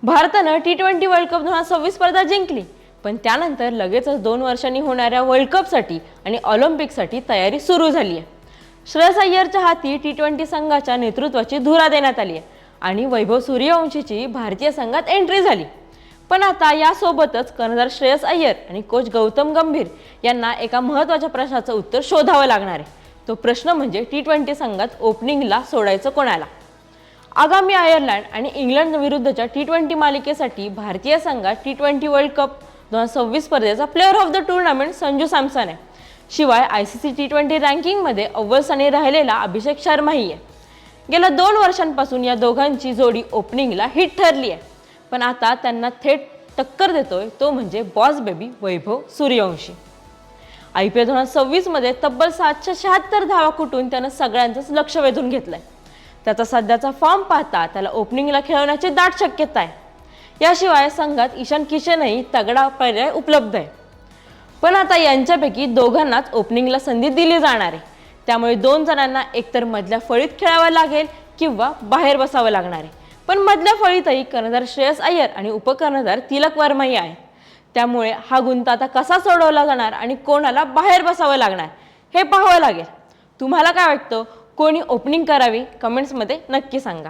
भारतानं T20 world cup 2026 स्पर्धा जिंकली, पण त्यानंतर लगेचच 2 वर्षांनी होणाऱ्या वर्ल्ड कपसाठी आणि ऑलिम्पिकसाठी तयारी सुरू झाली आहे। श्रेयस अय्यरच्या हाती T20 संघाच्या नेतृत्वाची धुरा देण्यात आली आहे आणि वैभव सूर्यवंशीची भारतीय संघात एंट्री झाली। पण आता यासोबतच कर्णधार श्रेयस अय्यर आणि कोच गौतम गंभीर यांना एका महत्त्वाच्या प्रश्नाचं उत्तर शोधावं लागणार आहे। तो प्रश्न म्हणजे T20 संघात ओपनिंगला सोडायचं कोणाला। आगामी आयर्लंड आणि इंग्लंड विरुद्धच्या T20 मालिकेसाठी भारतीय संघात T20 वर्ल्ड कप 2026 स्पर्धेचा player of the tournament Sanju Samson आहे। शिवाय ICC T20 रँकिंगमध्ये अव्वल स्थानी राहिलेला अभिषेक शर्माही आहे। गेल्या 2 वर्षांपासून या दोघांची जोडी ओपनिंगला हिट ठरली आहे, पण आता त्यांना थेट टक्कर देतोय तो म्हणजे boss baby Vaibhav Suryavanshi. IPL 2026 मध्ये तब्बल 776 धावा कुटून त्यानं सगळ्यांचंच लक्ष वेधून घेतलंय। त्याचा सध्याचा फॉर्म पाहता त्याला ओपनिंगला खेळवण्याची दाट शक्यता आहे। याशिवाय संघात ईशान किशनही तगडा पर्याय उपलब्ध आहे, पण आता यांच्यापैकी दोघांनाच ओपनिंगला संधी दिली जाणार आहे। त्यामुळे 2 जणांना एकतर मधल्या फळीत खेळावं लागेल किंवा बाहेर बसावं लागणार आहे। पण मधल्या फळीतही कर्णधार श्रेयस अय्यर आणि उपकर्णधार तिलक वर्माही आहेत। त्यामुळे हा गुंता आता कसा सोडवला जाणार आणि कोणाला बाहेर बसावं लागणार हे पाहावं लागेल। तुम्हाला काय वाटतं, कोणी ओपनिंग करावी? कमेंट्समध्ये नक्की सांगा।